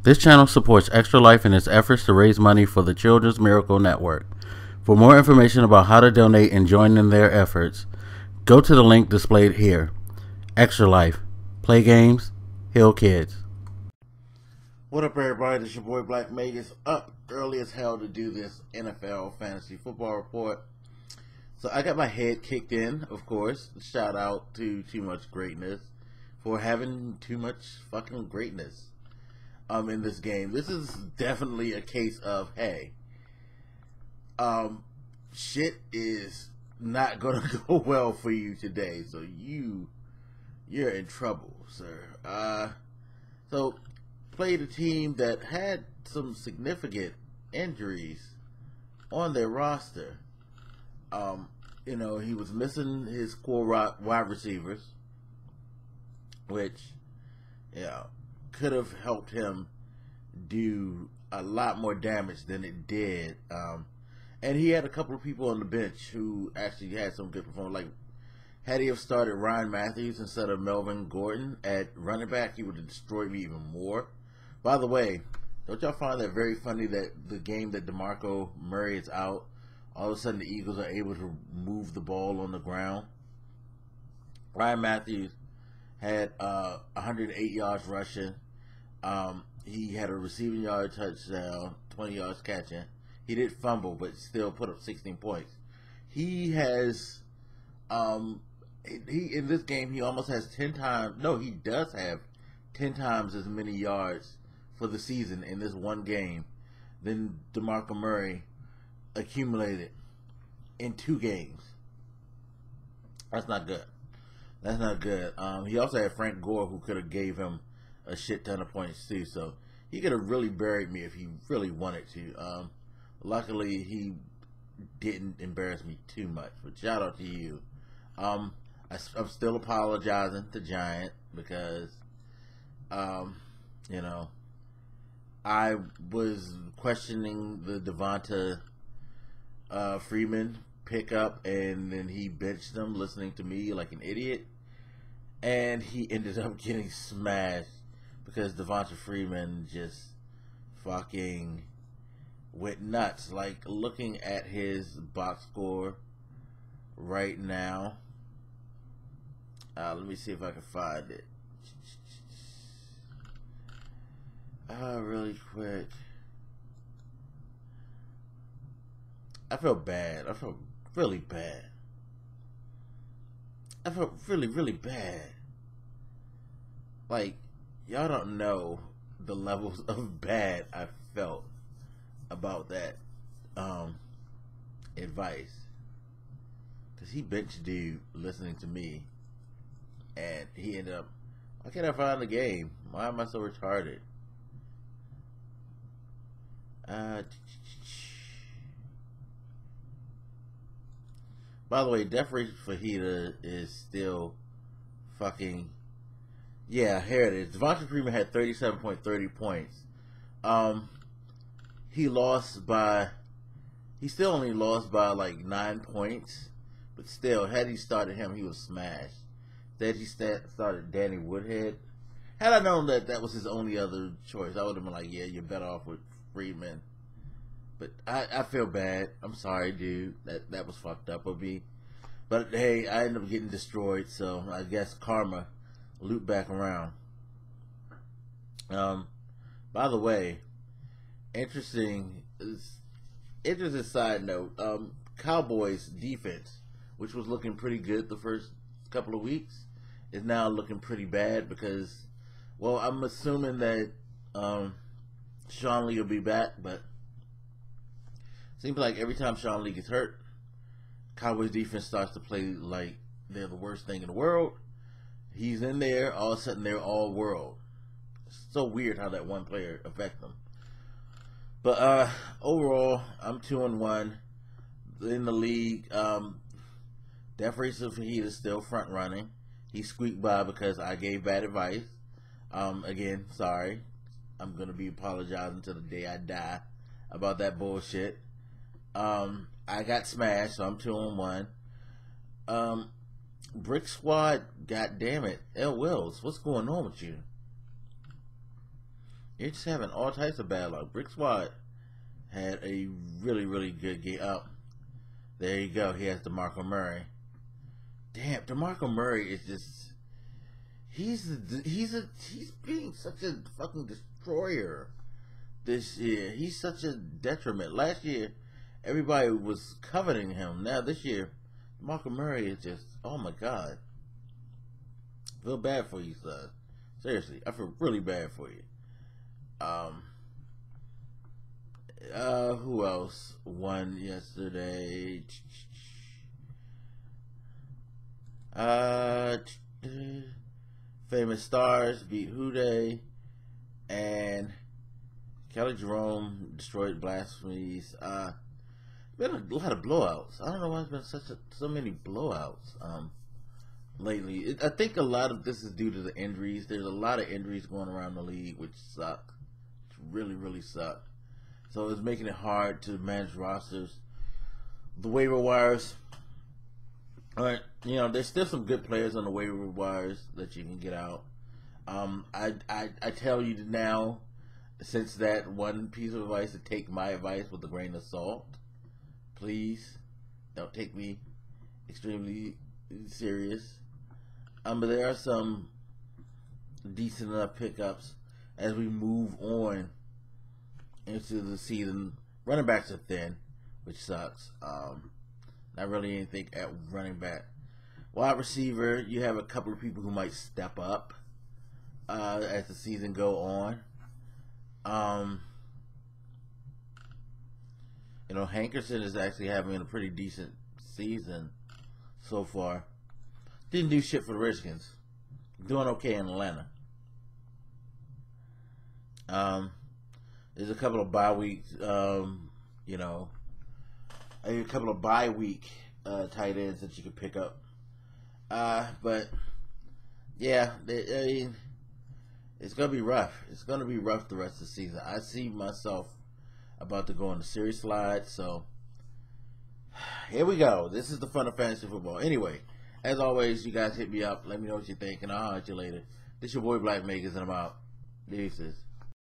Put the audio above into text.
This channel supports Extra Life in its efforts to raise money for the Children's Miracle Network. For more information about how to donate and join in their efforts, go to the link displayed here. Extra Life. Play games, heal kids. What up, everybody? This your boy Black Magus, up early as hell to do this NFL fantasy football report. So I got my head kicked in, of course. Shout out to Too Much Greatness for having too much fucking greatness in this game. This is definitely a case of, hey, shit is not gonna go well for you today, so you're in trouble, sir. So played a team that had some significant injuries on their roster. You know, he was missing his core wide receivers, which, yeah, could have helped him do a lot more damage than it did. And he had a couple of people on the bench who actually had some good performance. Like, had he have started Ryan Matthews instead of Melvin Gordon at running back, he would have destroyed me even more. By the way, don't y'all find that very funny that the game that DeMarco Murray is out, all of a sudden the Eagles are able to move the ball on the ground? Ryan Matthews had 108 yards rushing. He had a receiving yard touchdown, 20 yards catching. He did fumble, but still put up 16 points. He has, he in this game, he almost has 10 times, no, he does have 10 times as many yards for the season in this one game than DeMarco Murray accumulated in 2 games. That's not good. That's not good. He also had Frank Gore, who could have gave him a shit ton of points too. So he could have really buried me if he really wanted to. Luckily, he didn't embarrass me too much. But shout out to you. I'm still apologizing to Giant because, you know, I was questioning the Devonta Freeman pickup, and then he benched him, listening to me like an idiot, and he ended up getting smashed because Devonta Freeman just fucking went nuts. Like, looking at his box score right now, let me see if I can find it really quick. I feel bad. I feel really bad. I felt really, really bad. Like, y'all don't know the levels of bad I felt about that advice. Because he benched dude listening to me, and he ended up, why can't I find the game? Why am I so retarded? By the way, Death Race Fajita is still fucking, yeah, here it is. Devonta Freeman had 37.30 points. He still only lost by like 9 points, but still, had he started him, he was smashed. Instead, he started Danny Woodhead. Had I known that that was his only other choice, I would have been like, yeah, you're better off with Freeman. But I feel bad. I'm sorry, dude. That was fucked up of me. But hey, I ended up getting destroyed, so I guess karma looped back around. By the way, interesting side note. Cowboys defense, which was looking pretty good the first couple of weeks, is now looking pretty bad because, well, I'm assuming that Sean Lee will be back, but seems like every time Sean Lee gets hurt, Cowboys defense starts to play like they're the worst thing in the world. He's in there, all of a sudden they're all world. It's so weird how that one player affects them. But overall, I'm 2-1 in the league. Death Race of Fajita is still front running. He squeaked by because I gave bad advice. Again, sorry. I'm gonna be apologizing till the day I die about that bullshit. I got smashed, so I'm 2-1. Brick Squad, god damn it. L. Wills, what's going on with you? You're just having all types of bad luck. Brick Squad had a really good game. Oh, there you go. He has DeMarco Murray. Damn, DeMarco Murray is just he's being such a fucking destroyer this year. He's such a detriment. Last year, everybody was coveting him. Now this year, DeMarco Murray is just, oh my god. I feel bad for you, son. Seriously, I feel really bad for you. Who else won yesterday? Famous Stars beat Huday, and Kelly Jerome destroyed Blasphemies. Been a lot of blowouts. I don't know why there's been so many blowouts lately. I think a lot of this is due to the injuries. There's a lot of injuries going around the league, which suck. Really suck. So it's making it hard to manage rosters. The waiver wires. Alright, you know, there's still some good players on the waiver wires that you can get out. I tell you now, since that one piece of advice, to take my advice with a grain of salt. Please don't take me extremely serious. But there are some decent enough pickups as we move on into the season. Running backs are thin, which sucks. Not really anything at running back. Wide receiver, you have a couple of people who might step up as the season go on. You know, Hankerson is actually having a pretty decent season so far. Didn't do shit for the Redskins. Doing okay in Atlanta. There's a couple of bye weeks, you know, a couple of bye week tight ends that you could pick up. But yeah, I mean, it's gonna be rough. It's gonna be rough the rest of the season. I see myself about to go on the series slide. So here we go. This is the fun of fantasy football. Anyway, as always, you guys hit me up. Let me know what you think, and I'll holler at you later. This your boy Black Makers, and I'm out. Deuces.